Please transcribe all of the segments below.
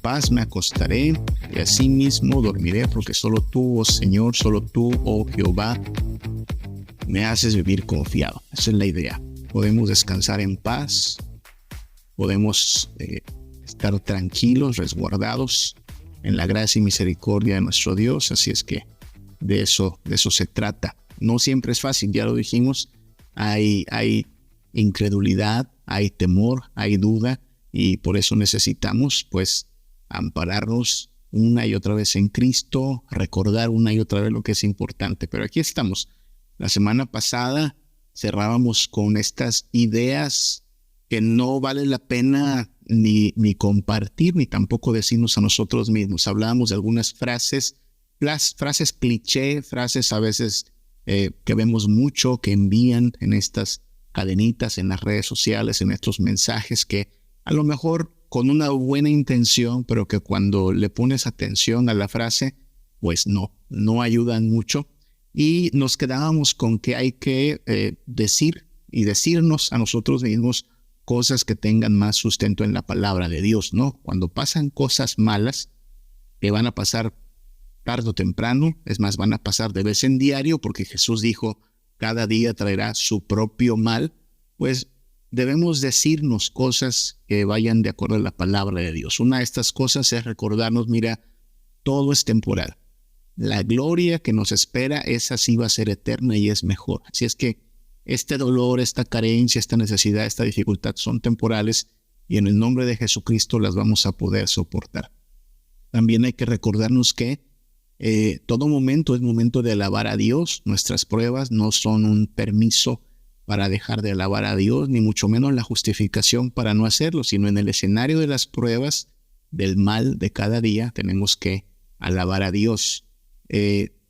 paz me acostaré y asimismo dormiré, porque solo tú, oh Señor, solo tú, oh Jehová, me haces vivir confiado. Esa es la idea. Podemos descansar en paz, podemos estar tranquilos, resguardados en la gracia y misericordia de nuestro Dios. Así es que de eso se trata. No siempre es fácil, ya lo dijimos. Hay incredulidad, hay temor, hay duda, y por eso necesitamos pues ampararnos una y otra vez en Cristo, recordar una y otra vez lo que es importante. Pero aquí estamos. La semana pasada cerrábamos con estas ideas que no vale la pena ni compartir, ni tampoco decirnos a nosotros mismos. Hablábamos de algunas frases cliché, frases a veces que vemos mucho, que envían en estas cadenitas, en las redes sociales, en estos mensajes que a lo mejor con una buena intención, pero que cuando le pones atención a la frase, pues no ayudan mucho. Y nos quedábamos con que hay que decir y decirnos a nosotros mismos cosas que tengan más sustento en la palabra de Dios, ¿no? Cuando pasan cosas malas, que van a pasar tarde o temprano, es más, van a pasar de vez en diario, porque Jesús dijo, cada día traerá su propio mal, pues debemos decirnos cosas que vayan de acuerdo a la palabra de Dios. Una de estas cosas es recordarnos, mira, todo es temporal. La gloria que nos espera, esa sí va a ser eterna y es mejor. Así es que este dolor, esta carencia, esta necesidad, esta dificultad son temporales y en el nombre de Jesucristo las vamos a poder soportar. También hay que recordarnos que todo momento es momento de alabar a Dios. Nuestras pruebas no son un permiso para dejar de alabar a Dios, ni mucho menos la justificación para no hacerlo, sino en el escenario de las pruebas del mal de cada día tenemos que alabar a Dios.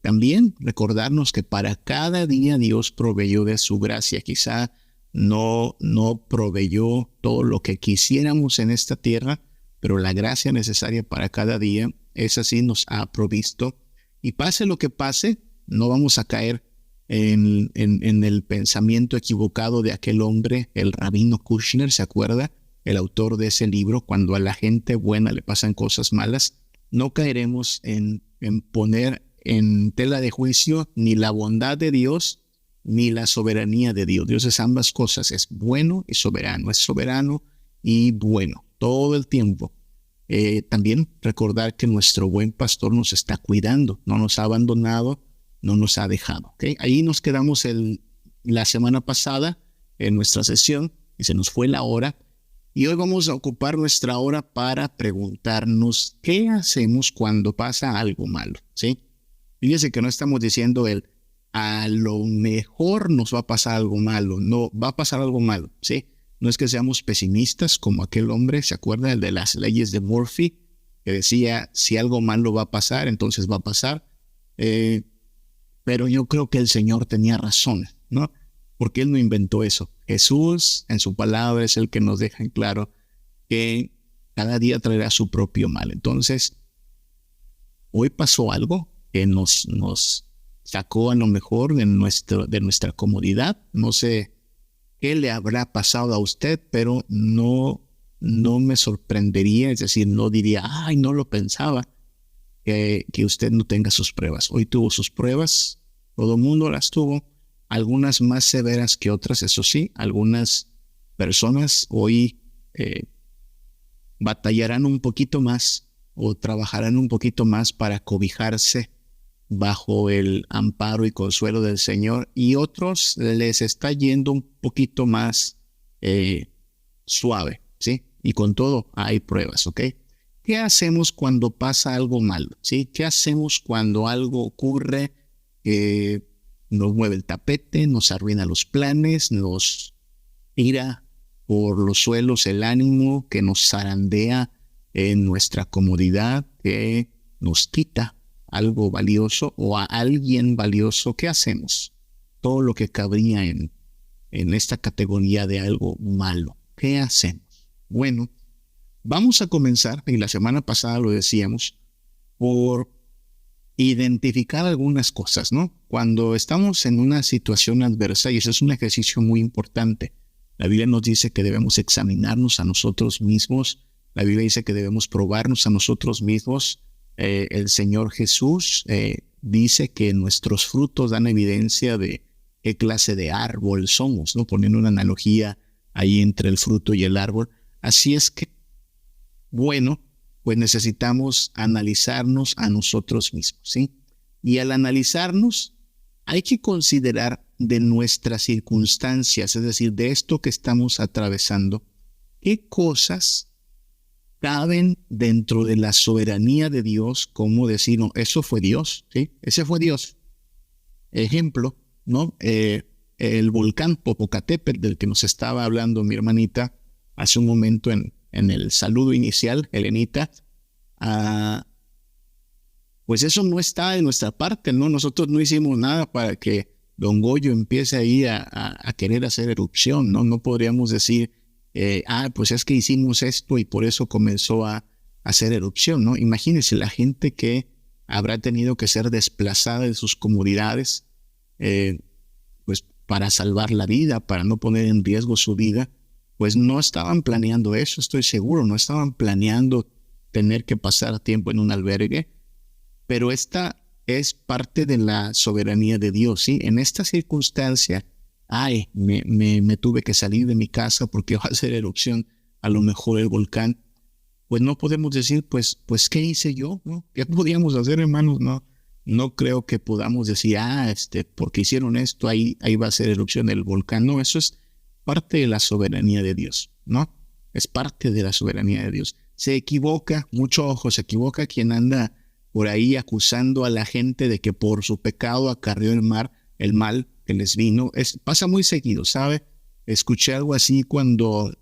También recordarnos que para cada día Dios proveyó de su gracia. Quizá no proveyó todo lo que quisiéramos en esta tierra, pero la gracia necesaria para cada día, esa sí nos ha provisto. Y pase lo que pase, no vamos a caer en el pensamiento equivocado de aquel hombre, el rabino Kushner, ¿se acuerda? El autor de ese libro, cuando a la gente buena le pasan cosas malas. No caeremos en poner en tela de juicio ni la bondad de Dios ni la soberanía de Dios. Dios es ambas cosas, es bueno y soberano, es soberano y bueno todo el tiempo. También recordar que nuestro buen pastor nos está cuidando, no nos ha abandonado, no nos ha dejado. ¿Okay? Ahí nos quedamos la semana pasada en nuestra sesión y se nos fue la hora. Y hoy vamos a ocupar nuestra hora para preguntarnos qué hacemos cuando pasa algo malo, ¿sí? Fíjense que no estamos diciendo a lo mejor nos va a pasar algo malo, no, va a pasar algo malo, ¿sí? No es que seamos pesimistas como aquel hombre, ¿se acuerda? El de las leyes de Murphy, que decía, si algo malo va a pasar, entonces va a pasar. Pero yo creo que el Señor tenía razón, ¿no? Porque Él no inventó eso. Jesús, en su palabra, es el que nos deja en claro que cada día traerá su propio mal. Entonces, hoy pasó algo que nos sacó a lo mejor de nuestra comodidad. No sé qué le habrá pasado a usted, pero no me sorprendería, es decir, no diría, ay, no lo pensaba, que usted no tenga sus pruebas. Hoy tuvo sus pruebas, todo el mundo las tuvo, algunas más severas que otras, eso sí. Algunas personas hoy batallarán un poquito más o trabajarán un poquito más para cobijarse bajo el amparo y consuelo del Señor, y otros les está yendo un poquito más suave, ¿sí? Y con todo hay pruebas, ¿ok? ¿Qué hacemos cuando pasa algo malo? ¿Sí? ¿Qué hacemos cuando algo ocurre que nos mueve el tapete, nos arruina los planes, nos tira por los suelos el ánimo, que nos zarandea en nuestra comodidad, que nos quita algo valioso o a alguien valioso? ¿Qué hacemos? Todo lo que cabría en esta categoría de algo malo. ¿Qué hacemos? Bueno, vamos a comenzar, y la semana pasada lo decíamos, por identificar algunas cosas, ¿no? Cuando estamos en una situación adversa, y eso es un ejercicio muy importante, la Biblia nos dice que debemos examinarnos a nosotros mismos La Biblia dice que debemos probarnos a nosotros mismos. El Señor Jesús dice que nuestros frutos dan evidencia de qué clase de árbol somos, ¿no? Poniendo una analogía ahí entre el fruto y el árbol. Así es que, bueno, pues necesitamos analizarnos a nosotros mismos, ¿sí? Y al analizarnos, hay que considerar de nuestras circunstancias, es decir, de esto que estamos atravesando, qué cosas caben dentro de la soberanía de Dios, como decir, no, eso fue Dios, ¿sí? Ese fue Dios. Ejemplo, ¿no? El volcán Popocatépetl, del que nos estaba hablando mi hermanita hace un momento en el saludo inicial, Elenita, pues eso no está de nuestra parte, ¿no? Nosotros no hicimos nada para que Don Goyo empiece ahí a querer hacer erupción, ¿no? No podríamos decir, pues es que hicimos esto y por eso comenzó a hacer erupción, ¿no? Imagínense la gente que habrá tenido que ser desplazada de sus comunidades, pues para salvar la vida, para no poner en riesgo su vida, pues no estaban planeando eso, estoy seguro, no estaban planeando tener que pasar tiempo en un albergue, pero esta es parte de la soberanía de Dios, ¿sí? En esta circunstancia, me tuve que salir de mi casa porque va a hacer erupción, a lo mejor el volcán, pues no podemos decir, pues ¿qué hice yo? ¿No? ¿Qué podíamos hacer, hermanos? No creo que podamos decir, porque hicieron esto, ahí va a ser erupción el volcán. No, eso es parte de la soberanía de Dios, ¿no? Es parte de la soberanía de Dios. Se equivoca, mucho ojo, se equivoca quien anda por ahí acusando a la gente de que por su pecado acarreó el mal que les vino. Pasa muy seguido, ¿sabe? Escuché algo así cuando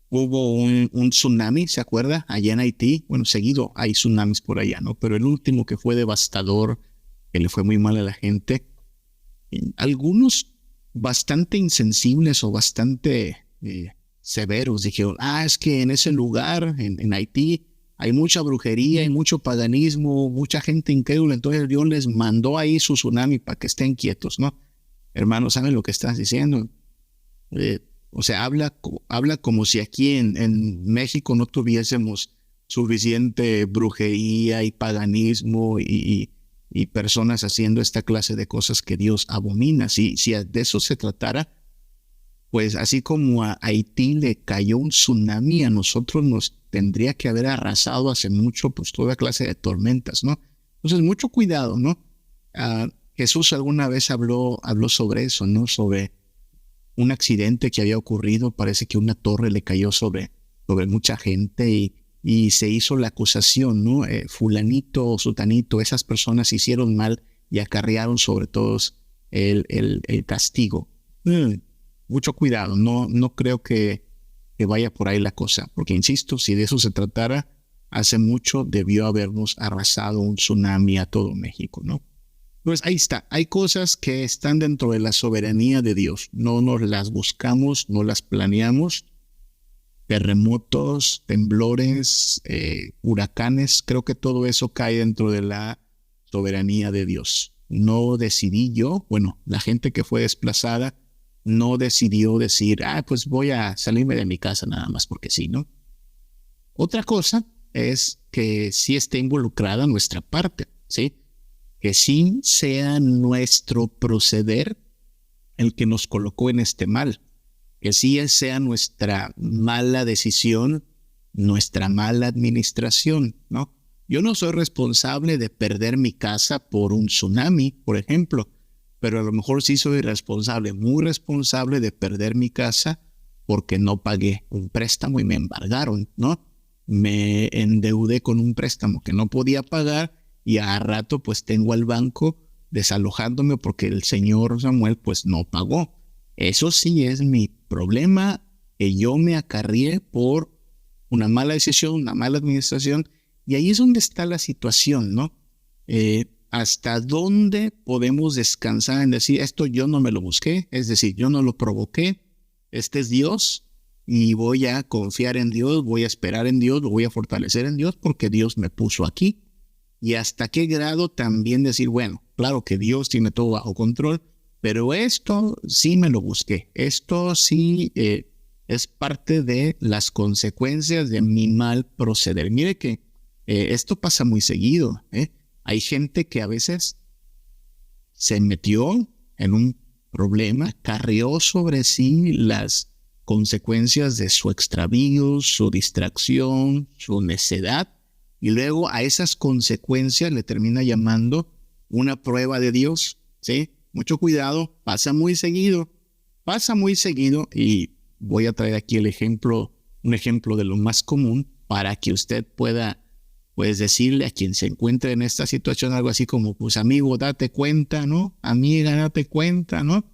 hubo un tsunami, ¿se acuerda? Allá en Haití. Bueno, seguido hay tsunamis por allá, ¿no? Pero el último que fue devastador, que le fue muy mal a la gente. Algunos bastante insensibles o bastante severos dijeron, es que en ese lugar, en Haití, hay mucha brujería, hay mucho paganismo, mucha gente incrédula, entonces Dios les mandó ahí su tsunami para que estén quietos, ¿no? Hermanos, ¿saben lo que estás diciendo? O sea, habla como si aquí en México no tuviésemos suficiente brujería y paganismo y personas haciendo esta clase de cosas que Dios abomina. Si de eso se tratara, pues así como a Haití le cayó un tsunami, a nosotros nos tendría que haber arrasado hace mucho, pues toda clase de tormentas, ¿no? Entonces, mucho cuidado, ¿no? Jesús alguna vez habló sobre eso, ¿no? Sobre un accidente que había ocurrido, parece que una torre le cayó sobre mucha gente y se hizo la acusación, ¿no? Fulanito o sutanito, esas personas hicieron mal y acarrearon sobre todos el castigo. Mucho cuidado, no creo que vaya por ahí la cosa, porque insisto, si de eso se tratara, hace mucho debió habernos arrasado un tsunami a todo México, ¿no? Pues ahí está, hay cosas que están dentro de la soberanía de Dios, no nos las buscamos, no las planeamos. Terremotos, temblores, huracanes, creo que todo eso cae dentro de la soberanía de Dios. No decidí yo, bueno, la gente que fue desplazada no decidió decir, pues voy a salirme de mi casa nada más porque sí, ¿no? Otra cosa es que sí esté involucrada nuestra parte, ¿sí? Que sí sea nuestro proceder el que nos colocó en este mal. Que sí sea nuestra mala decisión, nuestra mala administración, ¿no? Yo no soy responsable de perder mi casa por un tsunami, por ejemplo, pero a lo mejor sí soy responsable, muy responsable de perder mi casa porque no pagué un préstamo y me embargaron, ¿no? Me endeudé con un préstamo que no podía pagar y a rato pues tengo al banco desalojándome porque el señor Samuel pues no pagó. Eso sí es mi problema que yo me acarrié por una mala decisión, una mala administración, y ahí es donde está la situación, ¿no? ¿Hasta dónde podemos descansar en decir, esto yo no me lo busqué, es decir, yo no lo provoqué, este es Dios, y voy a confiar en Dios, voy a esperar en Dios, lo voy a fortalecer en Dios porque Dios me puso aquí? Y hasta qué grado también decir, bueno, claro que Dios tiene todo bajo control, pero esto sí me lo busqué, esto sí Es parte de las consecuencias de mi mal proceder. Mire que esto pasa muy seguido. Hay gente que a veces se metió en un problema, carrió sobre sí las consecuencias de su extravío, su distracción, su necedad, y luego a esas consecuencias le termina llamando una prueba de Dios, ¿sí? Mucho cuidado, pasa muy seguido, y voy a traer aquí un ejemplo de lo más común para que usted pueda pues decirle a quien se encuentre en esta situación algo así como, pues amigo, date cuenta, ¿no? Amiga, date cuenta, ¿no?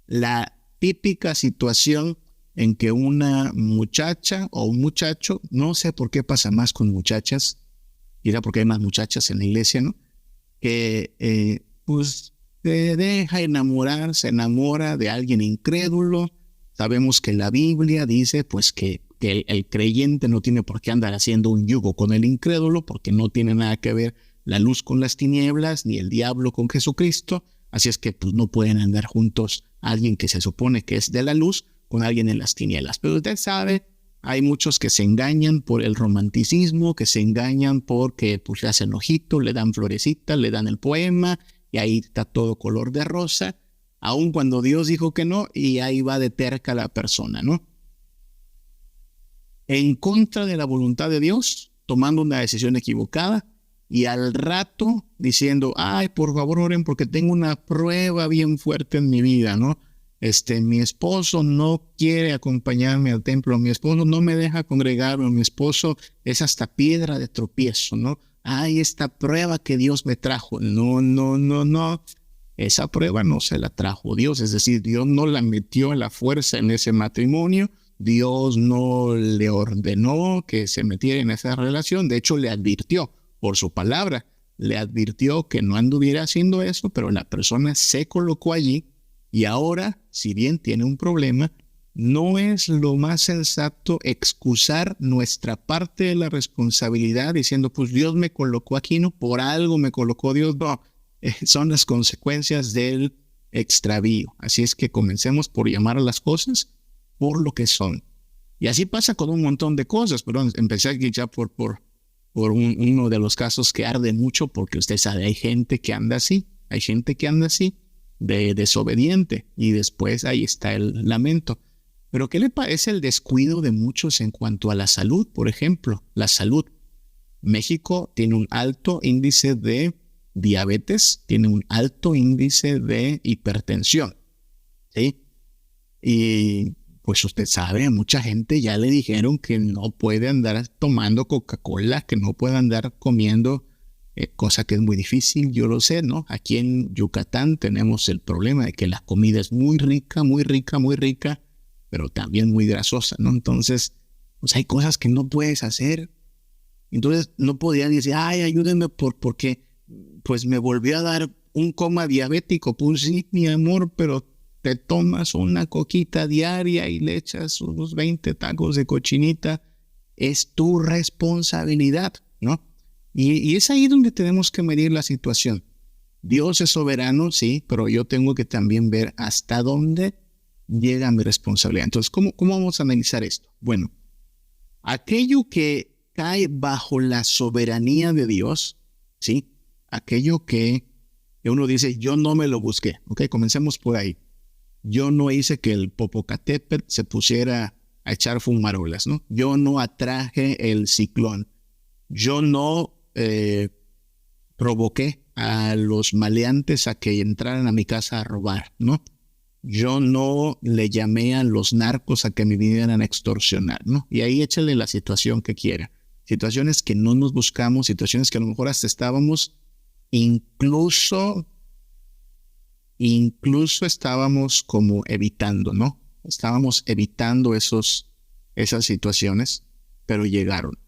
La típica situación en que una muchacha o un muchacho, no sé por qué pasa más con muchachas, quizá porque hay más muchachas en la iglesia, ¿no? Que pues se deja enamorar, se enamora de alguien incrédulo. Sabemos que la Biblia dice pues que el creyente no tiene por qué andar haciendo un yugo con el incrédulo, porque no tiene nada que ver la luz con las tinieblas, ni el diablo con Jesucristo. Así es que pues no pueden andar juntos alguien que se supone que es de la luz con alguien en las tinieblas. Pero usted sabe, hay muchos que se engañan por el romanticismo, que se engañan porque pues le hacen ojito, le dan florecita, le dan el poema y ahí está todo color de rosa, aun cuando Dios dijo que no, y ahí va de terca la persona, ¿no? En contra de la voluntad de Dios, tomando una decisión equivocada, y al rato diciendo, ay, por favor oren porque tengo una prueba bien fuerte en mi vida, ¿no? Mi esposo no quiere acompañarme al templo, mi esposo no me deja congregarme, mi esposo es hasta piedra de tropiezo, ¿no? Ay, esta prueba que Dios me trajo. No, no, no, no. Esa prueba no se la trajo Dios, es decir, Dios no la metió a la fuerza en ese matrimonio, Dios no le ordenó que se metiera en esa relación, de hecho le advirtió por su palabra, le advirtió que no anduviera haciendo eso, pero la persona se colocó allí y ahora, si bien tiene un problema, no es lo más sensato excusar nuestra parte de la responsabilidad diciendo, pues Dios me colocó aquí, no, por algo me colocó Dios, no. Son las consecuencias del extravío. Así es que comencemos por llamar a las cosas por lo que son. Y así pasa con un montón de cosas. Perdón, empecé aquí ya por uno de los casos que arde mucho, porque usted sabe, hay gente que anda así, de desobediente, y después ahí está el lamento. Pero ¿qué le parece el descuido de muchos en cuanto a la salud? Por ejemplo, la salud. México tiene un alto índice de diabetes, tiene un alto índice de hipertensión, ¿sí? Y pues usted sabe, a mucha gente ya le dijeron que no puede andar tomando Coca-Cola, que no puede andar comiendo, cosa que es muy difícil, yo lo sé, ¿no? Aquí en Yucatán tenemos el problema de que la comida es muy rica, muy rica, muy rica, pero también muy grasosa, ¿no? Entonces, pues hay cosas que no puedes hacer. Entonces no podían decir, ay, ayúdenme porque pues me volvió a dar un coma diabético. Pues sí, mi amor, pero te tomas una coquita diaria y le echas unos 20 tacos de cochinita. Es tu responsabilidad, ¿no? Y es ahí donde tenemos que medir la situación. Dios es soberano, sí, pero yo tengo que también ver hasta dónde llega mi responsabilidad. Entonces, ¿cómo vamos a analizar esto? Bueno, aquello que cae bajo la soberanía de Dios, ¿sí? Aquello que uno dice, yo no me lo busqué, ¿ok? Comencemos por ahí. Yo no hice que el Popocatépetl se pusiera a echar fumarolas, ¿no? Yo no atraje el ciclón. Yo no provoqué a los maleantes a que entraran a mi casa a robar, ¿no? Yo no le llamé a los narcos a que me vinieran a extorsionar, ¿no? Y ahí échale la situación que quiera. Situaciones que no nos buscamos, situaciones que a lo mejor hasta estábamos incluso estábamos como evitando, ¿no? Estábamos evitando esas situaciones, pero llegaron,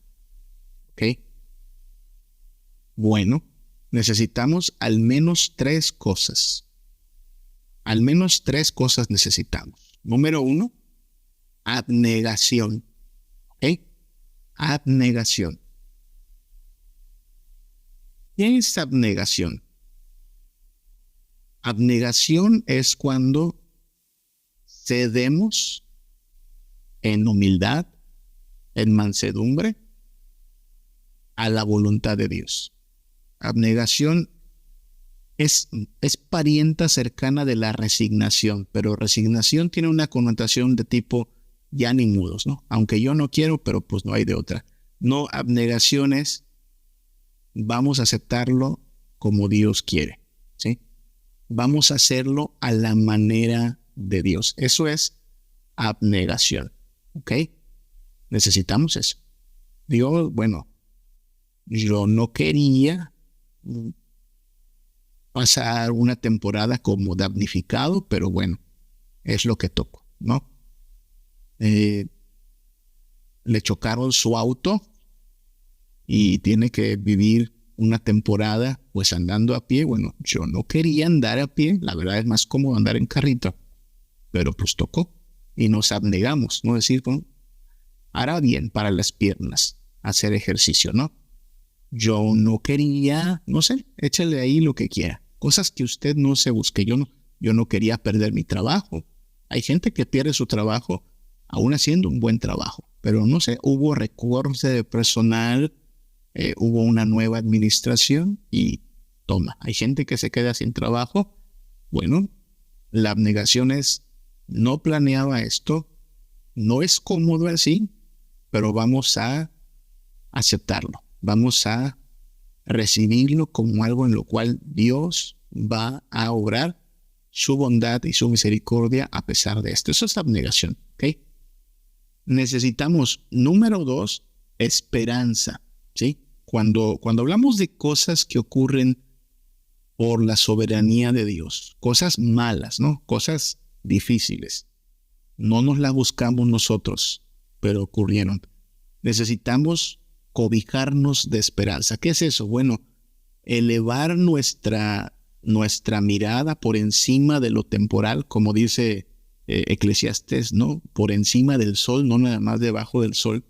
¿ok? Bueno, necesitamos al menos 3 cosas. Al menos 3 cosas necesitamos. Número 1, abnegación, ¿ok? Abnegación. ¿Qué es abnegación? Abnegación es cuando cedemos en humildad, en mansedumbre, a la voluntad de Dios. Abnegación es parienta cercana de la resignación, pero resignación tiene una connotación de tipo ya ni mudos, ¿no? Aunque yo no quiero, pero pues no hay de otra. No, abnegación es vamos a aceptarlo como Dios quiere, ¿sí? Vamos a hacerlo a la manera de Dios. Eso es abnegación, ¿ok? Necesitamos eso. Dios, bueno, yo no quería pasar una temporada como damnificado, pero bueno, es lo que tocó, ¿no? Le chocaron su auto y tiene que vivir una temporada pues andando a pie. Bueno, yo no quería andar a pie, la verdad es más cómodo andar en carrito, pero pues tocó y nos abnegamos, ¿no? Decir, bueno, hará bien para las piernas hacer ejercicio, ¿no? Yo no quería, no sé, échale ahí lo que quiera. Cosas que usted no se busque. Yo no quería perder mi trabajo. Hay gente que pierde su trabajo aún haciendo un buen trabajo. Pero no sé, hubo recorte de personal, hubo una nueva administración y toma. Hay gente que se queda sin trabajo. Bueno, la abnegación es, no planeaba esto, no es cómodo así, pero vamos a aceptarlo. Vamos a recibirlo como algo en lo cual Dios va a obrar su bondad y su misericordia a pesar de esto. Eso es la abnegación, ¿ok? Necesitamos, número 2, esperanza, ¿sí? Cuando hablamos de cosas que ocurren por la soberanía de Dios, cosas malas, ¿no? Cosas difíciles, no nos las buscamos nosotros, pero ocurrieron. Necesitamos cobijarnos de esperanza. ¿Qué es eso? Bueno, elevar nuestra mirada por encima de lo temporal, como dice Eclesiastés, ¿no? Por encima del sol, no nada más debajo del sol.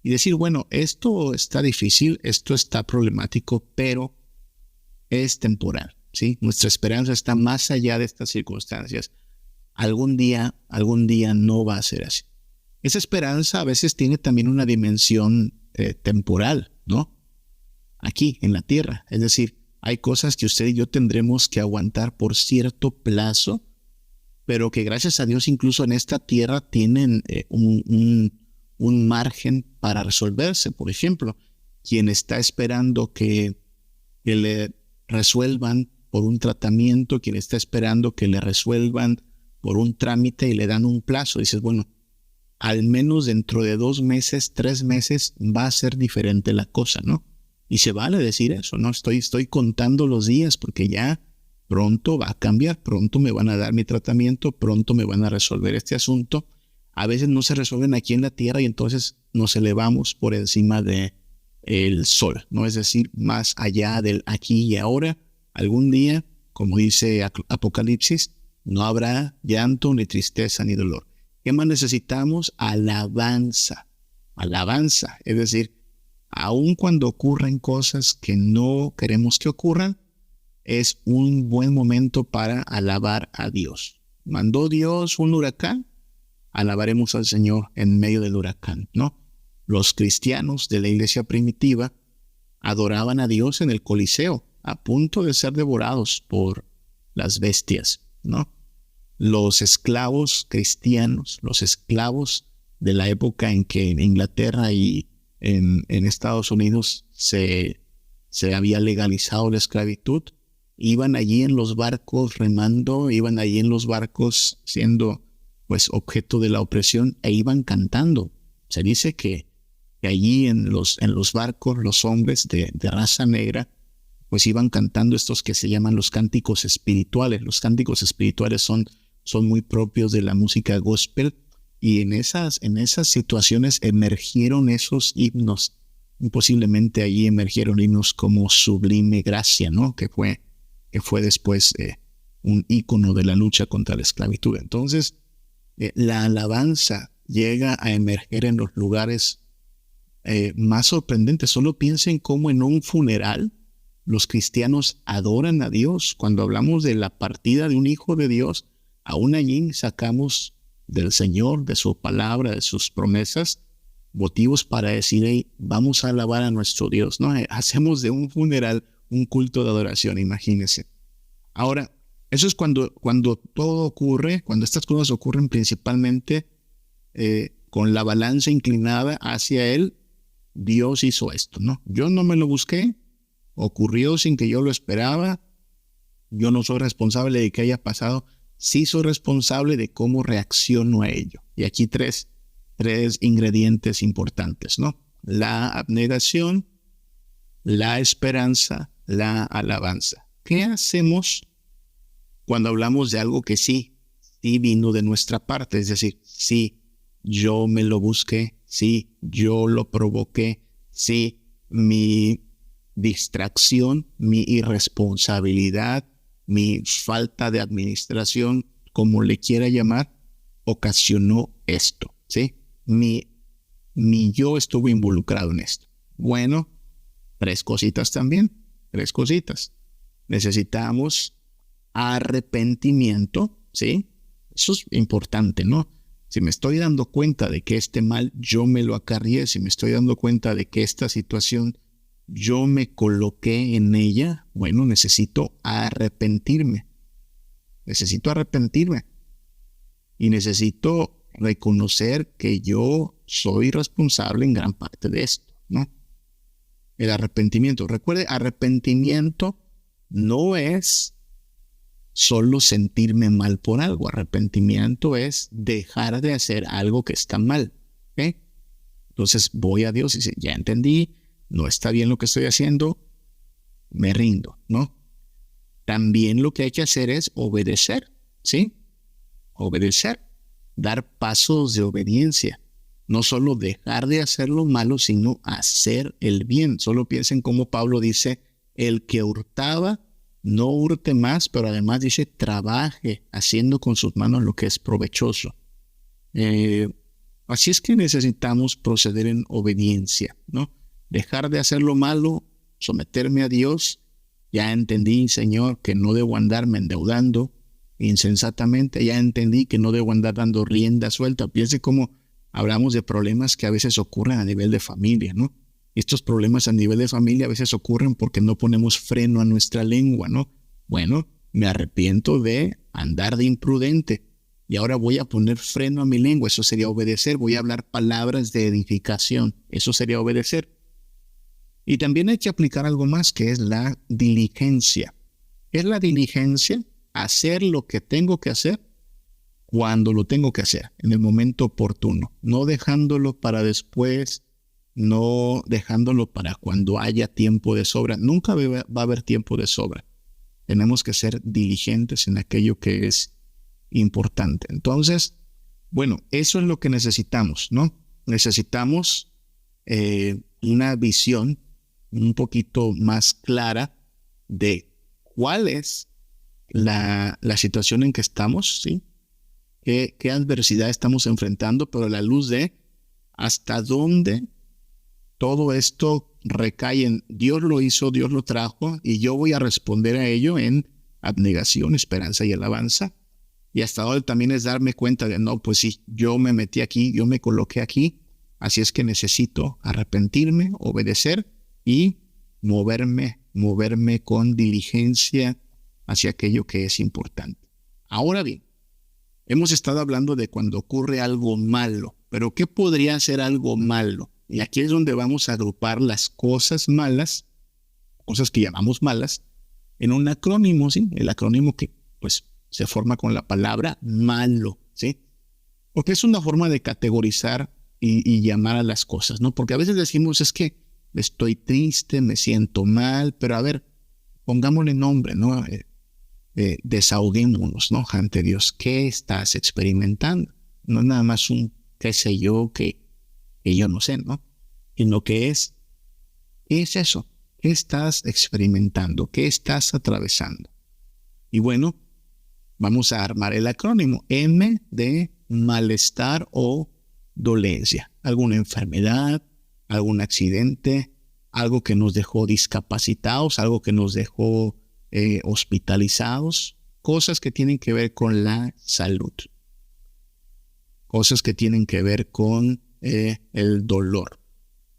Y decir, bueno, esto está difícil, esto está problemático, pero es temporal, ¿sí? Nuestra esperanza está más allá de estas circunstancias. Algún día no va a ser así. Esa esperanza a veces tiene también una dimensión temporal, ¿no? Aquí, en la tierra. Es decir, hay cosas que usted y yo tendremos que aguantar por cierto plazo, pero que gracias a Dios incluso en esta tierra tienen un margen para resolverse. Por ejemplo, quien está esperando que le resuelvan por un tratamiento, quien está esperando que le resuelvan por un trámite y le dan un plazo, dices, bueno, al menos dentro de 2 meses, 3 meses va a ser diferente la cosa, ¿no? Y se vale decir eso, ¿no? Estoy contando los días porque ya pronto va a cambiar, pronto me van a dar mi tratamiento, pronto me van a resolver este asunto. A veces no se resuelven aquí en la tierra y entonces nos elevamos por encima de el sol, ¿no? Es decir, más allá del aquí y ahora, algún día, como dice Apocalipsis, no habrá llanto, ni tristeza, ni dolor. ¿Qué más necesitamos? Alabanza. Alabanza, es decir, aun cuando ocurren cosas que no queremos que ocurran, es un buen momento para alabar a Dios. ¿Mandó Dios un huracán? Alabaremos al Señor en medio del huracán, ¿no? Los cristianos de la iglesia primitiva adoraban a Dios en el Coliseo, a punto de ser devorados por las bestias, ¿no? Los esclavos cristianos, los esclavos de la época en que en Inglaterra y en Estados Unidos se había legalizado la esclavitud, iban allí en los barcos remando, iban allí en los barcos siendo pues objeto de la opresión e iban cantando. Se dice que allí en los barcos los hombres de raza negra pues iban cantando estos que se llaman los cánticos espirituales. Los cánticos espirituales son muy propios de la música gospel y en esas situaciones emergieron esos himnos. Posiblemente allí emergieron himnos como Sublime Gracia, ¿no? Que fue después un ícono de la lucha contra la esclavitud. Entonces, la alabanza llega a emerger en los lugares más sorprendentes. Solo piensen cómo en un funeral los cristianos adoran a Dios. Cuando hablamos de la partida de un hijo de Dios, aún allí sacamos del Señor, de su palabra, de sus promesas, motivos para decir, hey, vamos a alabar a nuestro Dios, ¿no? Hacemos de un funeral un culto de adoración, imagínense. Ahora, eso es cuando todo ocurre, cuando estas cosas ocurren principalmente con la balanza inclinada hacia Él. Dios hizo esto, ¿no? Yo no me lo busqué, ocurrió sin que yo lo esperaba, yo no soy responsable de que haya pasado, sí soy responsable de cómo reacciono a ello. Y aquí tres ingredientes importantes, ¿no? La abnegación, la esperanza, la alabanza. ¿Qué hacemos cuando hablamos de algo que sí vino de nuestra parte? Es decir, sí, yo me lo busqué, sí, yo lo provoqué, sí, mi distracción, mi irresponsabilidad, mi falta de administración, como le quiera llamar, ocasionó esto, ¿sí? Mi yo estuvo involucrado en esto. Bueno, tres cositas también. Necesitamos arrepentimiento, ¿sí? Eso es importante, ¿no? Si me estoy dando cuenta de que este mal yo me lo acarrié, si me estoy dando cuenta de que esta situación yo me coloqué en ella, bueno, necesito arrepentirme. Y necesito reconocer que yo soy responsable en gran parte de esto, ¿no? El arrepentimiento. Recuerde, arrepentimiento no es solo sentirme mal por algo. Arrepentimiento es dejar de hacer algo que está mal, ¿ok? Entonces voy a Dios y dice, ya entendí, no está bien lo que estoy haciendo, me rindo, ¿no? También lo que hay que hacer es obedecer, ¿sí? Obedecer, dar pasos de obediencia. No solo dejar de hacer lo malo, sino hacer el bien. Solo piensen cómo Pablo dice, el que hurtaba, no hurte más, pero además dice, trabaje haciendo con sus manos lo que es provechoso. Así es que necesitamos proceder en obediencia, ¿no? Dejar de hacer lo malo, someterme a Dios. Ya entendí, Señor, que no debo andarme endeudando insensatamente. Ya entendí que no debo andar dando rienda suelta. Piense cómo hablamos de problemas que a veces ocurren a nivel de familia, ¿no? Estos problemas a nivel de familia a veces ocurren porque no ponemos freno a nuestra lengua, ¿no? Bueno, me arrepiento de andar de imprudente y ahora voy a poner freno a mi lengua. Eso sería obedecer. Voy a hablar palabras de edificación. Eso sería obedecer. Y también hay que aplicar algo más, que es la diligencia. ¿Qué es la diligencia? Hacer lo que tengo que hacer cuando lo tengo que hacer, en el momento oportuno, no dejándolo para después, no dejándolo para cuando haya tiempo de sobra. Nunca va a haber tiempo de sobra. Tenemos que ser diligentes en aquello que es importante. Entonces, bueno, eso es lo que necesitamos, ¿no? Necesitamos una visión un poquito más clara de cuál es la situación en que estamos, ¿sí? ¿Qué adversidad estamos enfrentando? Pero a la luz de hasta dónde todo esto recae en Dios lo hizo, Dios lo trajo, y yo voy a responder a ello en abnegación, esperanza y alabanza. Y hasta dónde también es darme cuenta de, no, pues sí, yo me metí aquí, yo me coloqué aquí, así es que necesito arrepentirme, obedecer y moverme con diligencia hacia aquello que es importante. Ahora bien, hemos estado hablando de cuando ocurre algo malo, pero ¿qué podría ser algo malo? Y aquí es donde vamos a agrupar las cosas malas, cosas que llamamos malas, en un acrónimo, ¿sí? El acrónimo que, pues, se forma con la palabra malo, ¿sí? Porque es una forma de categorizar y llamar a las cosas, ¿no? Porque a veces decimos, es que estoy triste, me siento mal, pero a ver, pongámosle nombre, ¿no? Desahoguémonos, ¿no? Ante Dios, ¿qué estás experimentando? No es nada más un qué sé yo, que yo no sé, ¿no? Sino que ¿qué es eso? ¿Qué estás experimentando? ¿Qué estás atravesando? Y bueno, vamos a armar el acrónimo M de malestar o dolencia. Alguna enfermedad, algún accidente, algo que nos dejó discapacitados, algo que nos dejó hospitalizados, cosas que tienen que ver con la salud. cosas que tienen que ver con el dolor.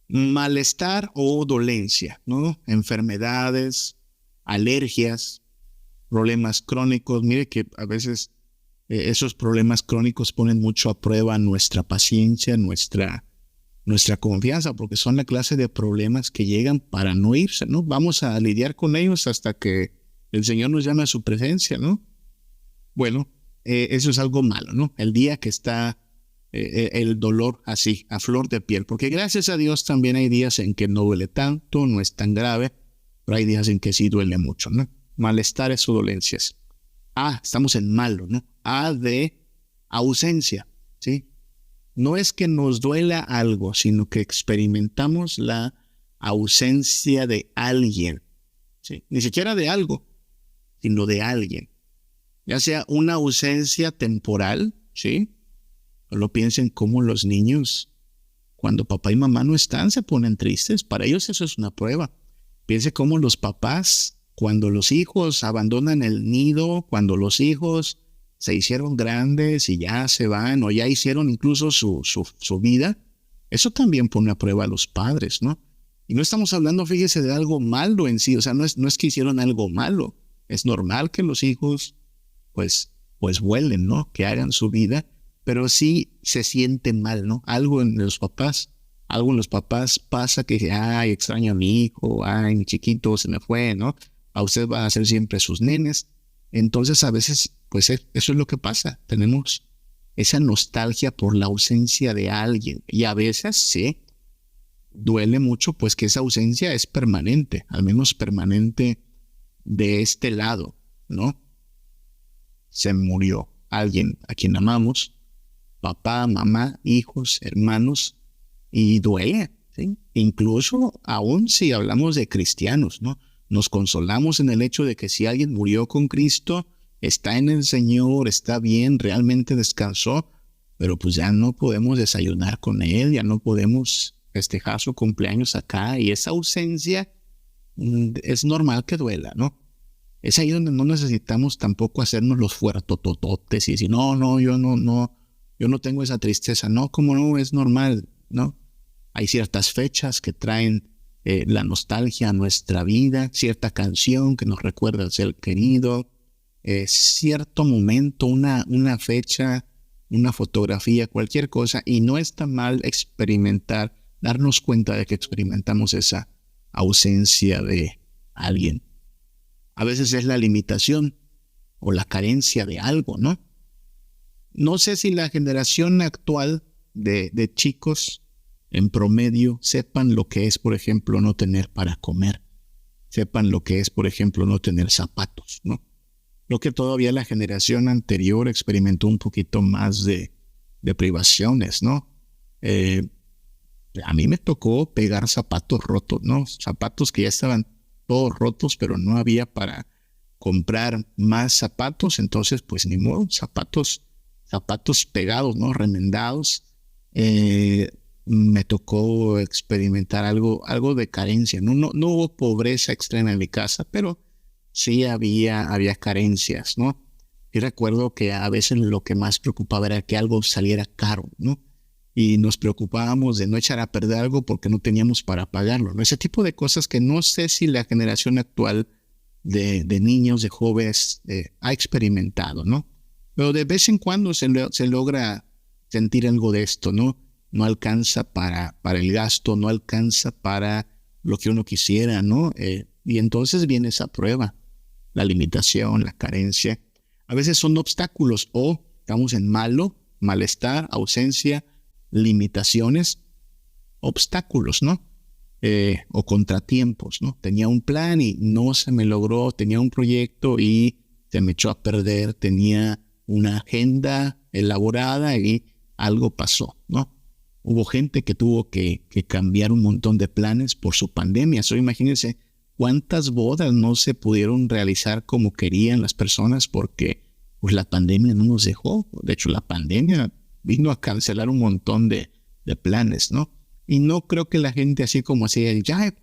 Malestar o dolencia, ¿no? Enfermedades, alergias, problemas crónicos. Mire que a veces esos problemas crónicos ponen mucho a prueba nuestra paciencia, nuestra confianza, porque son la clase de problemas que llegan para no irse, ¿no? Vamos a lidiar con ellos hasta que el Señor nos llame a su presencia, ¿no? Bueno, eso es algo malo, ¿no? El día que está el dolor así, a flor de piel, porque gracias a Dios también hay días en que no duele tanto, no es tan grave, pero hay días en que sí duele mucho, ¿no? Malestares o dolencias. Estamos en malo, ¿no? De ausencia, ¿sí? No es que nos duela algo, sino que experimentamos la ausencia de alguien, ¿sí? Ni siquiera de algo, sino de alguien. Ya sea una ausencia temporal, ¿sí? Solo piensen cómo los niños, cuando papá y mamá no están, se ponen tristes. Para ellos eso es una prueba. Piense cómo los papás, cuando los hijos abandonan el nido, cuando los hijos se hicieron grandes y ya se van o ya hicieron incluso su vida, eso también pone a prueba a los padres, ¿no? Y no estamos hablando, fíjese, de algo malo en sí. O sea, no es que hicieron algo malo. Es normal que los hijos pues vuelen, ¿no? Que hagan su vida, pero sí se sienten mal, ¿no? Algo en los papás pasa que, extraño a mi hijo, mi chiquito se me fue, ¿no? A usted va a ser siempre sus nenes. Entonces a veces, pues eso es lo que pasa. Tenemos esa nostalgia por la ausencia de alguien y a veces sí, duele mucho, pues que esa ausencia es permanente, al menos permanente de este lado, ¿no? Se murió alguien a quien amamos, papá, mamá, hijos, hermanos, y duele, ¿sí? Incluso aún si hablamos de cristianos, ¿no? Nos consolamos en el hecho de que si alguien murió con Cristo, está en el Señor, está bien, realmente descansó, pero pues ya no podemos desayunar con él, ya no podemos festejar su cumpleaños acá, y esa ausencia es normal que duela, ¿no? Es ahí donde no necesitamos tampoco hacernos los fuertotototes y decir, no, yo no tengo esa tristeza. No, como no, es normal, ¿no? Hay ciertas fechas que traen la nostalgia a nuestra vida, cierta canción que nos recuerda al ser querido, cierto momento, una fecha, una fotografía, cualquier cosa, y no está mal darnos cuenta de que experimentamos esa ausencia de alguien. A veces es la limitación o la carencia de algo, ¿no? No sé si la generación actual de chicos en promedio sepan lo que es, por ejemplo, no tener para comer. Sepan lo que es, por ejemplo, no tener zapatos, ¿no? Creo que todavía la generación anterior experimentó un poquito más de privaciones, ¿no? A mí me tocó pegar zapatos rotos, ¿no? Zapatos que ya estaban todos rotos, pero no había para comprar más zapatos, entonces pues ni modo, zapatos pegados, ¿no? Remendados. Me tocó experimentar algo de carencia, ¿no? No hubo pobreza extrema en mi casa, pero sí había carencias, ¿no? Y recuerdo que a veces lo que más preocupaba era que algo saliera caro, ¿no? Y nos preocupábamos de no echar a perder algo porque no teníamos para pagarlo, ¿no? Ese tipo de cosas que no sé si la generación actual de niños, de jóvenes, ha experimentado, ¿no? Pero de vez en cuando se logra sentir algo de esto, ¿no? No alcanza para el gasto, no alcanza para lo que uno quisiera, ¿no? Y entonces viene esa prueba, la limitación, la carencia. A veces son obstáculos o estamos en malestar, ausencia, limitaciones, obstáculos, ¿no? O contratiempos, ¿no? Tenía un plan y no se me logró, tenía un proyecto y se me echó a perder, tenía una agenda elaborada y algo pasó, ¿no? Hubo gente que tuvo que cambiar un montón de planes por su pandemia. Imagínense cuántas bodas no se pudieron realizar como querían las personas porque pues la pandemia no nos dejó. De hecho, la pandemia vino a cancelar un montón de planes, ¿no? Y no creo que la gente así como así,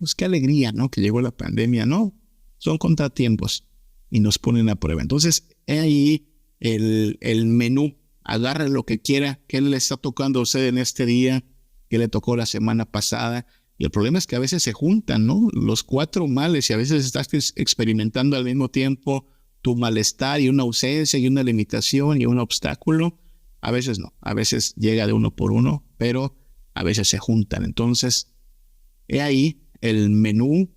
pues qué alegría, ¿no? Que llegó la pandemia. No, son contratiempos y nos ponen a prueba. Entonces, ahí el menú agarre lo que quiera, qué le está tocando a usted en este día, qué le tocó la semana pasada. Y el problema es que a veces se juntan, ¿no? Los 4 males, y a veces estás experimentando al mismo tiempo tu malestar y una ausencia y una limitación y un obstáculo. A veces no, a veces llega de uno por uno, pero a veces se juntan. Entonces, he ahí el menú,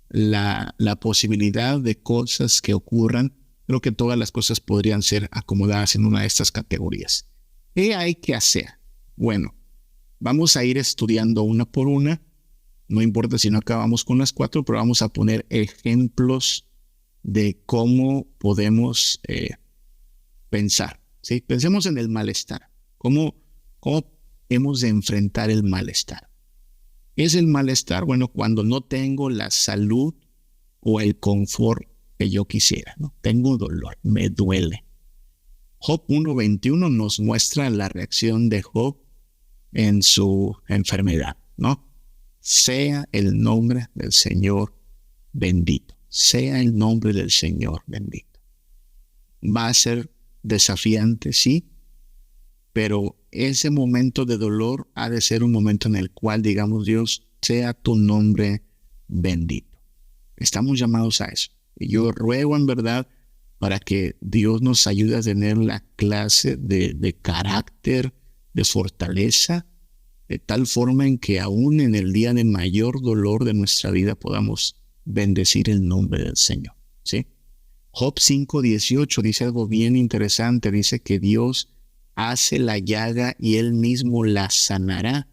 la posibilidad de cosas que ocurran. Creo que todas las cosas podrían ser acomodadas en una de estas categorías. ¿Qué hay que hacer? Bueno, vamos a ir estudiando una por una. No importa si no acabamos con las 4, pero vamos a poner ejemplos de cómo podemos pensar. ¿Sí? Pensemos en el malestar. ¿Cómo hemos de enfrentar el malestar? ¿Qué es el malestar? Bueno, cuando no tengo la salud o el confort que yo quisiera, ¿no? Tengo dolor, me duele. Job 1:21 nos muestra la reacción de Job en su enfermedad, ¿no? Sea el nombre del Señor bendito. Sea el nombre del Señor bendito. Va a ser desafiante, sí, pero ese momento de dolor ha de ser un momento en el cual digamos, Dios, sea tu nombre bendito. Estamos llamados a eso. Y yo ruego en verdad para que Dios nos ayude a tener la clase de carácter, de fortaleza, de tal forma en que aún en el día de mayor dolor de nuestra vida podamos bendecir el nombre del Señor, ¿sí? Job 5:18 dice algo bien interesante. Dice que Dios hace la llaga y Él mismo la sanará.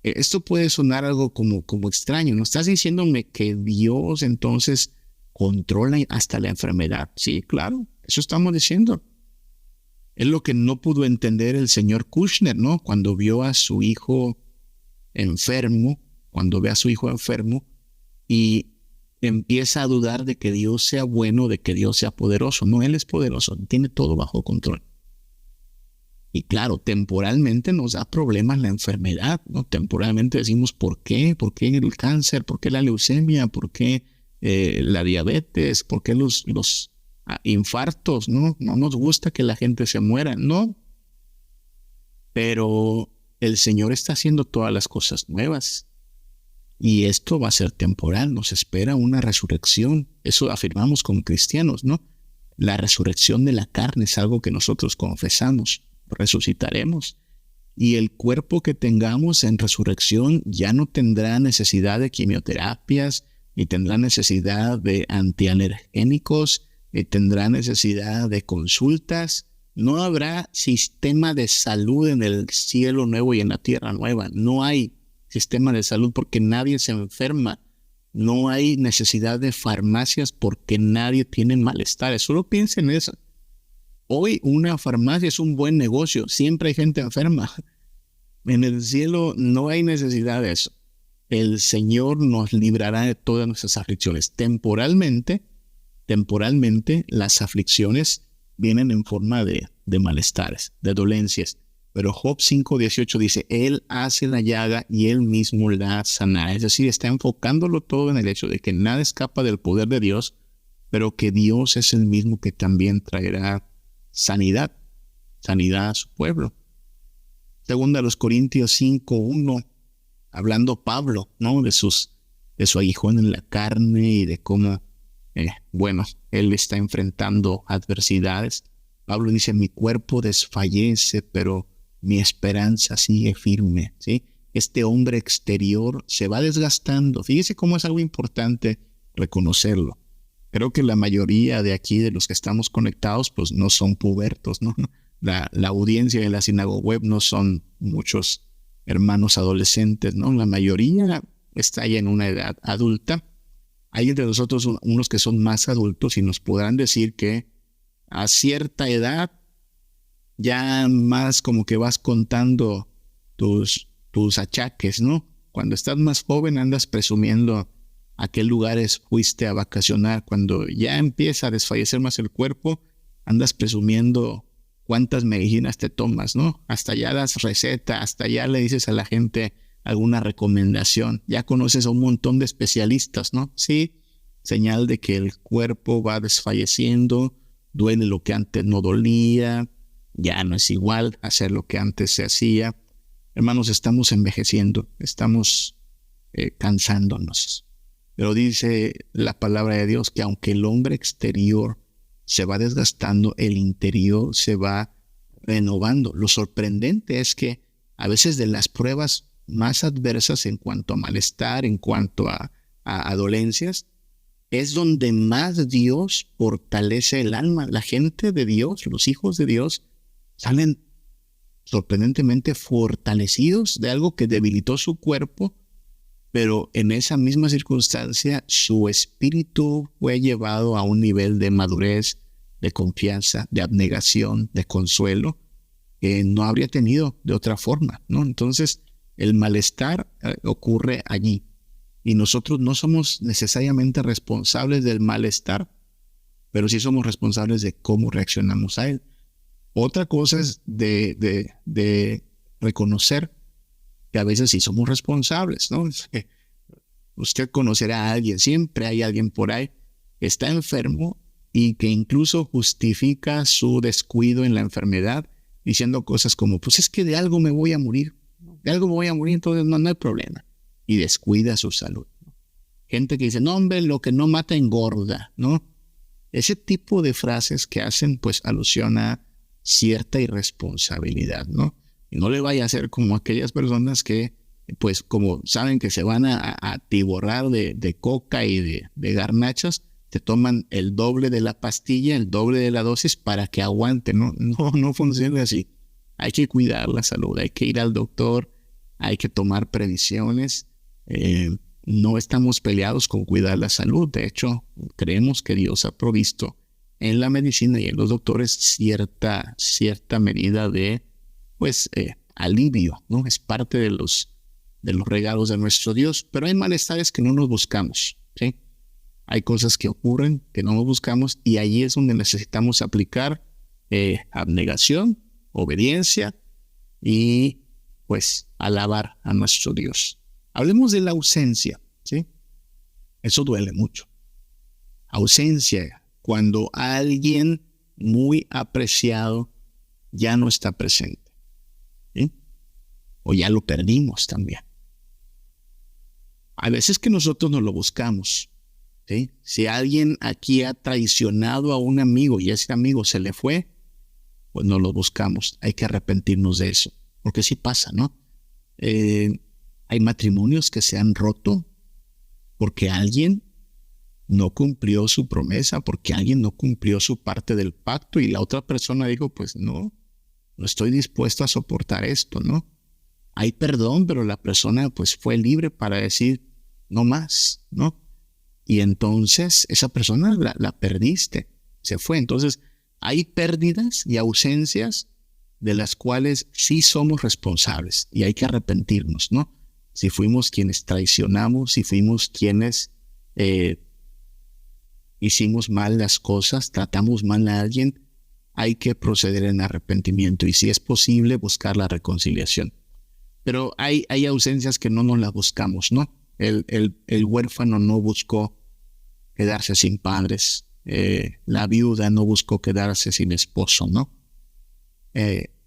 Esto puede sonar algo como extraño. ¿No estás diciéndome que Dios entonces controla hasta la enfermedad? Sí, claro, eso estamos diciendo. Es lo que no pudo entender el señor Kushner, ¿no? Cuando vio a su hijo enfermo, y empieza a dudar de que Dios sea bueno, de que Dios sea poderoso. No, Él es poderoso, tiene todo bajo control. Y claro, temporalmente nos da problemas la enfermedad, ¿no? Temporalmente decimos, ¿por qué? ¿Por qué el cáncer? ¿Por qué la leucemia? ¿Por qué la diabetes? ¿Por qué los infartos? ¿No? No nos gusta que la gente se muera, ¿no? Pero el Señor está haciendo todas las cosas nuevas. Y esto va a ser temporal, nos espera una resurrección. Eso afirmamos como cristianos, ¿no? La resurrección de la carne es algo que nosotros confesamos. Resucitaremos. Y el cuerpo que tengamos en resurrección ya no tendrá necesidad de quimioterapias, ni tendrá necesidad de antialergénicos, ni tendrá necesidad de consultas. No habrá sistema de salud en el cielo nuevo y en la tierra nueva. No hay sistema de salud porque nadie se enferma. No hay necesidad de farmacias porque nadie tiene malestares. Solo piensen en eso. Hoy una farmacia es un buen negocio. Siempre hay gente enferma. En el cielo no hay necesidad de eso. El Señor nos librará de todas nuestras aflicciones. Temporalmente, las aflicciones vienen en forma de malestares, de dolencias. Pero Job 5:18 dice, Él hace la llaga y Él mismo la sanará. Es decir, está enfocándolo todo en el hecho de que nada escapa del poder de Dios, pero que Dios es el mismo que también traerá sanidad a su pueblo. Segunda a los Corintios 5:1, hablando Pablo, ¿no? de su aguijón en la carne y de cómo, él está enfrentando adversidades. Pablo dice, mi cuerpo desfallece, pero mi esperanza sigue firme, ¿sí? Este hombre exterior se va desgastando. Fíjese cómo es algo importante reconocerlo. Creo que la mayoría de aquí, de los que estamos conectados, pues no son pubertos, ¿no? La audiencia de la Sinagoga Web no son muchos hermanos adolescentes, ¿no? La mayoría está ya en una edad adulta. Hay entre nosotros unos que son más adultos y nos podrán decir que a cierta edad ya más como que vas contando tus achaques, ¿no? Cuando estás más joven andas presumiendo a qué lugares fuiste a vacacionar. Cuando ya empieza a desfallecer más el cuerpo, andas presumiendo cuántas medicinas te tomas, ¿no? Hasta ya das receta, hasta ya le dices a la gente alguna recomendación. Ya conoces a un montón de especialistas, ¿no? Sí, señal de que el cuerpo va desfalleciendo, duele lo que antes no dolía, ya no es igual hacer lo que antes se hacía. Hermanos, estamos envejeciendo, estamos cansándonos. Pero dice la palabra de Dios que aunque el hombre exterior se va desgastando, el interior se va renovando. Lo sorprendente es que a veces de las pruebas más adversas en cuanto a malestar, en cuanto a dolencias, es donde más Dios fortalece el alma. La gente de Dios, los hijos de Dios, salen sorprendentemente fortalecidos de algo que debilitó su cuerpo, pero en esa misma circunstancia su espíritu fue llevado a un nivel de madurez, de confianza, de abnegación, de consuelo, que no habría tenido de otra forma, ¿no? Entonces, el malestar ocurre allí. Y nosotros no somos necesariamente responsables del malestar, pero sí somos responsables de cómo reaccionamos a él. Otra cosa es de reconocer que a veces sí somos responsables, ¿no? Usted conocerá a alguien, siempre hay alguien por ahí que está enfermo y que incluso justifica su descuido en la enfermedad diciendo cosas como, pues es que de algo me voy a morir, entonces no hay problema. Y descuida su salud. Gente que dice, no hombre, lo que no mata engorda, ¿no? Ese tipo de frases que hacen pues alusión a cierta irresponsabilidad, ¿no? Y no le vaya a hacer como aquellas personas que pues como saben que se van a atiborrar de coca y de garnachas, te toman el doble de la pastilla, el doble de la dosis para que aguante, ¿no? No funciona así. Hay que cuidar la salud, hay que ir al doctor, hay que tomar previsiones. No estamos peleados con cuidar la salud. De hecho, creemos que Dios ha provisto en la medicina y en los doctores cierta medida de pues alivio, ¿no? Es parte de los regalos de nuestro Dios, pero hay malestares que no nos buscamos, ¿sí? Hay cosas que ocurren que no nos buscamos y ahí es donde necesitamos aplicar abnegación, obediencia y pues alabar a nuestro Dios. Hablemos de la ausencia, ¿sí? Eso duele mucho. Ausencia, cuando alguien muy apreciado ya no está presente, ¿sí? O ya lo perdimos también. A veces que nosotros no lo buscamos, ¿sí? Si alguien aquí ha traicionado a un amigo y ese amigo se le fue, pues no lo buscamos. Hay que arrepentirnos de eso, porque sí pasa, ¿no? Hay matrimonios que se han roto porque alguien no cumplió su promesa, porque alguien no cumplió su parte del pacto y la otra persona dijo, pues no estoy dispuesto a soportar esto, ¿no? Hay perdón, pero la persona pues fue libre para decir no más, ¿no? Y entonces esa persona la perdiste, se fue. Entonces hay pérdidas y ausencias de las cuales sí somos responsables y hay que arrepentirnos, ¿no? Si fuimos quienes traicionamos, si fuimos quienes hicimos mal las cosas, tratamos mal a alguien, hay que proceder en arrepentimiento y si es posible buscar la reconciliación. Pero hay ausencias que no nos las buscamos, ¿no? El huérfano no buscó quedarse sin padres, la viuda no buscó quedarse sin esposo, ¿no?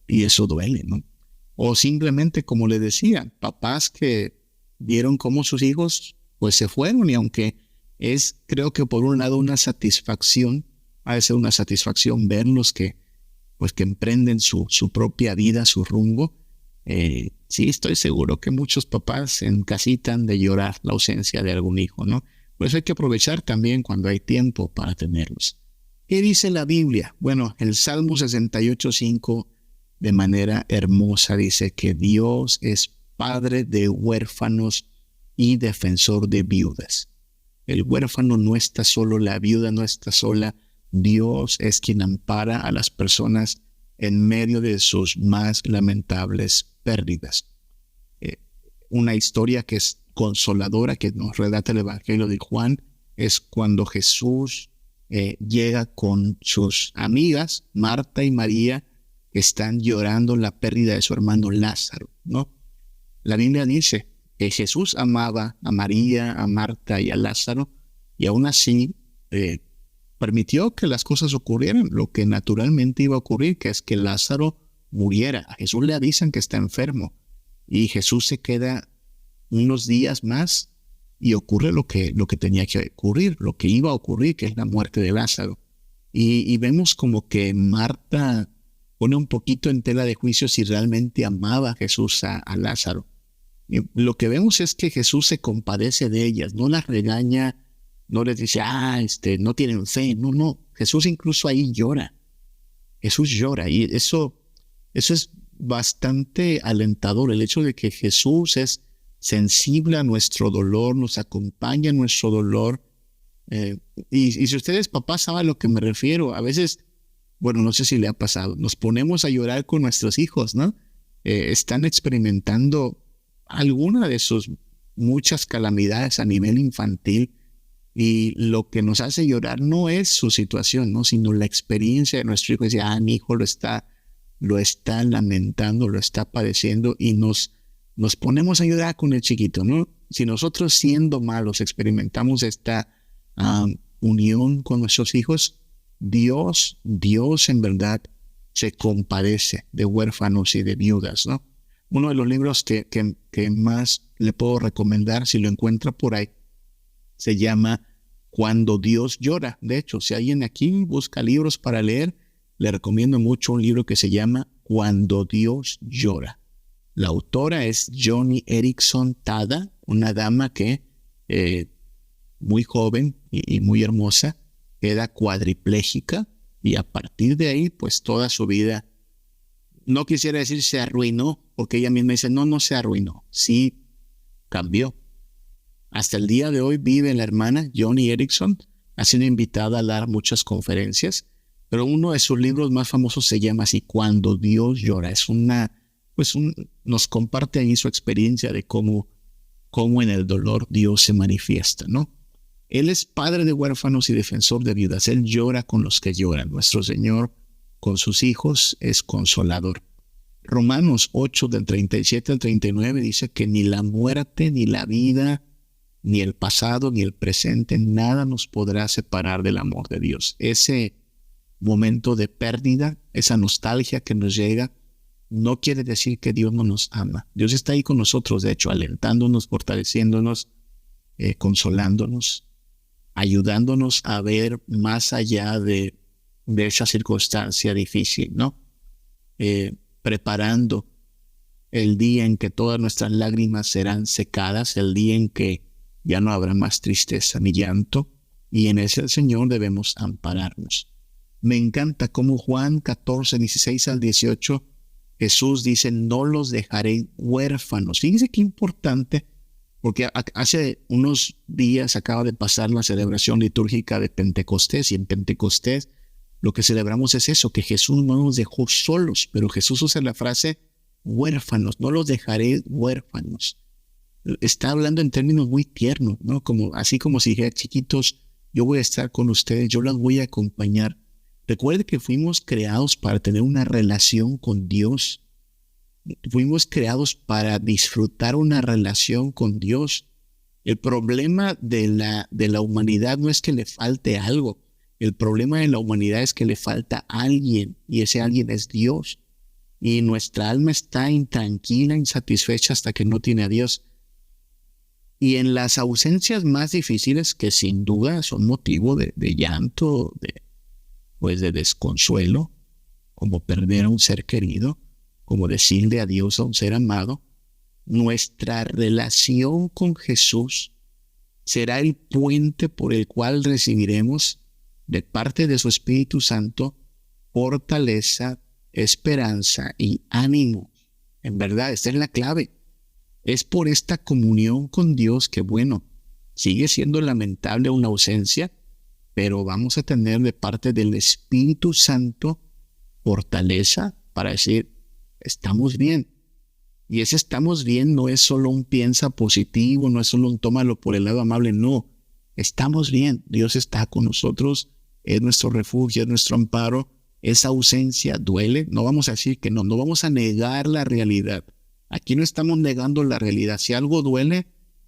Y eso duele, ¿no? O simplemente, como le decía, papás que vieron cómo sus hijos pues se fueron y aunque creo que por un lado una satisfacción, ha de ser una satisfacción verlos que emprenden su propia vida, su rumbo. Sí, estoy seguro que muchos papás se encasitan de llorar la ausencia de algún hijo, ¿no? Por eso hay que aprovechar también cuando hay tiempo para tenerlos. ¿Qué dice la Biblia? Bueno, el Salmo 68:5 de manera hermosa dice que Dios es padre de huérfanos y defensor de viudas. El huérfano no está solo, la viuda no está sola. Dios es quien ampara a las personas en medio de sus más lamentables pérdidas. Una historia que es consoladora, que nos relata el Evangelio de Juan, es cuando Jesús llega con sus amigas, Marta y María, que están llorando la pérdida de su hermano Lázaro, ¿no? La Biblia dice que Jesús amaba a María, a Marta y a Lázaro, y aún así permitió que las cosas ocurrieran, lo que naturalmente iba a ocurrir, que es que Lázaro muriera. A Jesús le avisan que está enfermo y Jesús se queda unos días más y ocurre lo que tenía que ocurrir, lo que iba a ocurrir, que es la muerte de Lázaro. Y vemos como que Marta pone un poquito en tela de juicio si realmente amaba a Jesús a Lázaro. Y lo que vemos es que Jesús se compadece de ellas, no las regaña, no les dice, no tienen fe. No. Jesús incluso ahí llora. Jesús llora y eso es bastante alentador, el hecho de que Jesús es sensible a nuestro dolor, nos acompaña en nuestro dolor. Y si ustedes, papás, saben a lo que me refiero, a veces, bueno, no sé si le ha pasado, nos ponemos a llorar con nuestros hijos, ¿no? Están experimentando alguna de sus muchas calamidades a nivel infantil y lo que nos hace llorar no es su situación, ¿no? Sino la experiencia de nuestro hijo. Dice, mi hijo lo está lamentando, lo está padeciendo y nos ponemos a llorar con el chiquito, ¿no? Si nosotros siendo malos experimentamos esta unión con nuestros hijos, Dios en verdad se compadece de huérfanos y de viudas, ¿no? Uno de los libros que más le puedo recomendar, si lo encuentra por ahí, se llama Cuando Dios llora. De hecho, si alguien aquí busca libros para leer, le recomiendo mucho un libro que se llama Cuando Dios llora. La autora es Joni Eareckson Tada, una dama que muy joven y muy hermosa, queda cuadripléjica y a partir de ahí, pues toda su vida, no quisiera decir se arruinó, porque ella misma dice, no se arruinó, sí cambió. Hasta el día de hoy vive la hermana Joni Eareckson, ha sido invitada a dar muchas conferencias, pero uno de sus libros más famosos se llama así, Cuando Dios llora. Es nos comparte ahí su experiencia de cómo en el dolor Dios se manifiesta, ¿no? Él es padre de huérfanos y defensor de viudas. Él llora con los que lloran. Nuestro Señor con sus hijos es consolador. Romanos 8 del 37 al 39 dice que ni la muerte, ni la vida, ni el pasado, ni el presente, nada nos podrá separar del amor de Dios. Ese momento de pérdida, esa nostalgia que nos llega, no quiere decir que Dios no nos ama. Dios está ahí con nosotros, de hecho, alentándonos, fortaleciéndonos, consolándonos, ayudándonos a ver más allá de esa circunstancia difícil, ¿no? Preparando el día en que todas nuestras lágrimas serán secadas, el día en que ya no habrá más tristeza ni llanto, y en ese el Señor debemos ampararnos. Me encanta cómo Juan 14, 16 al 18, Jesús dice, no los dejaré huérfanos. Fíjense qué importante, porque hace unos días acaba de pasar la celebración litúrgica de Pentecostés, y en Pentecostés lo que celebramos es eso, que Jesús no nos dejó solos, pero Jesús usa la frase huérfanos, no los dejaré huérfanos. Está hablando en términos muy tiernos, ¿no? Así como si dijera, chiquitos, yo voy a estar con ustedes, yo las voy a acompañar. Recuerde que fuimos creados para tener una relación con Dios. Fuimos creados para disfrutar una relación con Dios. El problema de la humanidad no es que le falte algo. El problema de la humanidad es que le falta alguien, y ese alguien es Dios. Y nuestra alma está intranquila, insatisfecha hasta que no tiene a Dios. Y en las ausencias más difíciles, que sin duda son motivo de llanto, de desconsuelo, como perder a un ser querido, como decirle adiós a un ser amado, nuestra relación con Jesús será el puente por el cual recibiremos de parte de su Espíritu Santo fortaleza, esperanza y ánimo. En verdad, esta es la clave. Es por esta comunión con Dios que, bueno, sigue siendo lamentable una ausencia, pero vamos a tener de parte del Espíritu Santo fortaleza para decir, estamos bien. Y ese estamos bien no es solo un piensa positivo, no es solo un tómalo por el lado amable, no. Estamos bien, Dios está con nosotros, es nuestro refugio, es nuestro amparo. Esa ausencia duele, no vamos a decir que no vamos a negar la realidad. Aquí no estamos negando la realidad. Si algo duele,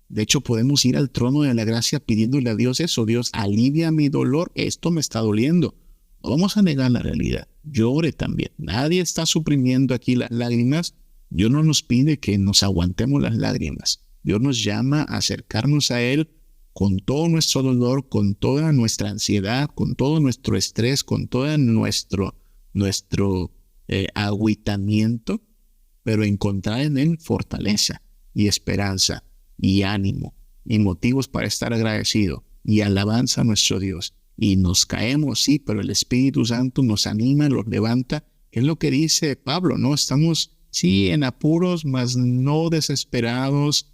De hecho, podemos ir al trono de la gracia pidiéndole a Dios eso. Dios, alivia mi dolor, esto me está doliendo. No vamos a negar la realidad. Llore también. Nadie está suprimiendo aquí las lágrimas. Dios no nos pide que nos aguantemos las lágrimas. Dios nos llama a acercarnos a Él con todo nuestro dolor, con toda nuestra ansiedad, con todo nuestro estrés, con todo nuestro agüitamiento, pero encontrar en Él fortaleza y esperanza y ánimo y motivos para estar agradecido y alabanza a nuestro Dios. Y nos caemos, sí, pero el Espíritu Santo nos anima, nos levanta. Es lo que dice Pablo, ¿no? Estamos, sí, en apuros, mas no desesperados,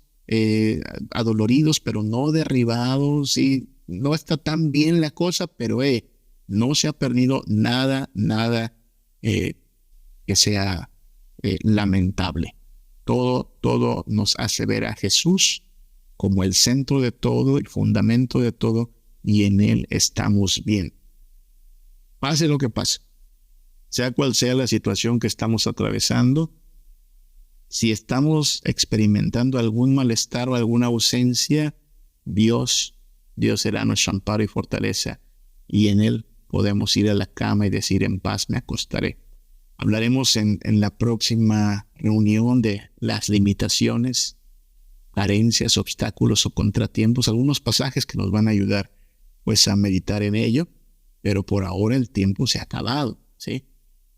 adoloridos, pero no derribados, sí. No está tan bien la cosa, pero no se ha perdido nada que sea lamentable. Todo nos hace ver a Jesús como el centro de todo, el fundamento de todo, y en Él estamos bien. Pase lo que pase, sea cual sea la situación que estamos atravesando, si estamos experimentando algún malestar o alguna ausencia, Dios será nuestro amparo y fortaleza, y en Él podemos ir a la cama y decir: en paz me acostaré. Hablaremos en la próxima reunión de las limitaciones, carencias, obstáculos o contratiempos, algunos pasajes que nos van a ayudar pues a meditar en ello, pero por ahora el tiempo se ha acabado, ¿sí?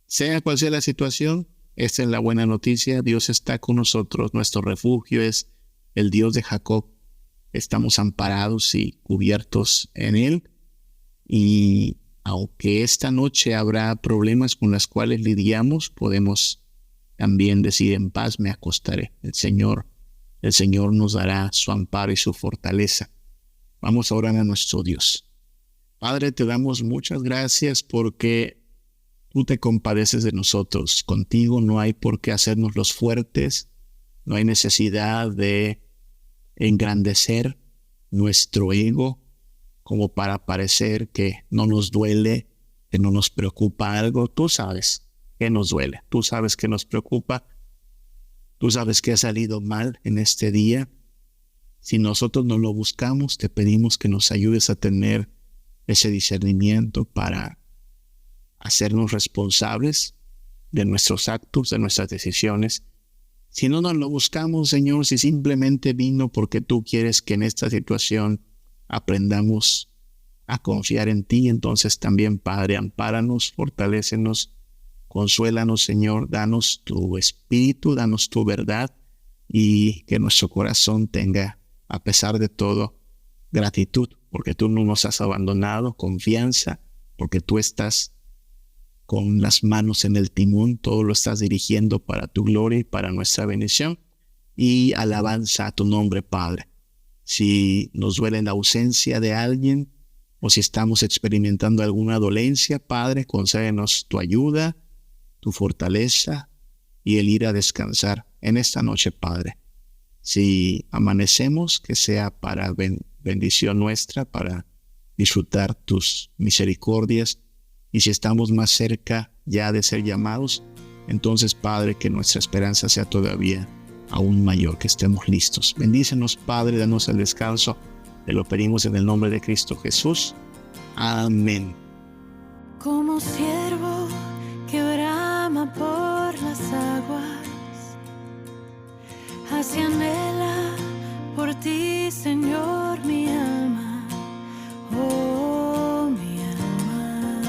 Sea cual sea la situación, esta es la buena noticia: Dios está con nosotros, nuestro refugio es el Dios de Jacob, estamos amparados y cubiertos en Él, y aunque esta noche habrá problemas con los cuales lidiamos, podemos también decir: en paz me acostaré. El Señor nos dará su amparo y su fortaleza. Vamos a orar a nuestro Dios. Padre, te damos muchas gracias porque tú te compadeces de nosotros. Contigo no hay por qué hacernos los fuertes, no hay necesidad de engrandecer nuestro ego como para parecer que no nos duele, que no nos preocupa algo. Tú sabes que nos duele, tú sabes que nos preocupa, tú sabes que ha salido mal en este día. Si nosotros no lo buscamos, te pedimos que nos ayudes a tener ese discernimiento para hacernos responsables de nuestros actos, de nuestras decisiones. Si no nos lo buscamos, Señor, si simplemente vino porque tú quieres que en esta situación aprendamos a confiar en ti, entonces también, Padre, ampáranos, fortalécenos, consuélanos, Señor, danos tu espíritu, danos tu verdad, y que nuestro corazón tenga, a pesar de todo, gratitud, porque tú no nos has abandonado, confianza, porque tú estás con las manos en el timón, todo lo estás dirigiendo para tu gloria y para nuestra bendición, y alabanza a tu nombre, Padre. Si nos duele la ausencia de alguien, o si estamos experimentando alguna dolencia, Padre, concédenos tu ayuda, tu fortaleza y el ir a descansar en esta noche, Padre. Si amanecemos, que sea para bendición nuestra, para disfrutar tus misericordias. Y si estamos más cerca ya de ser llamados, entonces, Padre, que nuestra esperanza sea todavía aún mayor, que estemos listos. Bendícenos, Padre, danos el descanso. Te lo pedimos en el nombre de Cristo Jesús. Amén. Como siervo que brama por las aguas, así anhela por ti, Señor, mi alma. Oh, mi alma.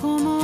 Como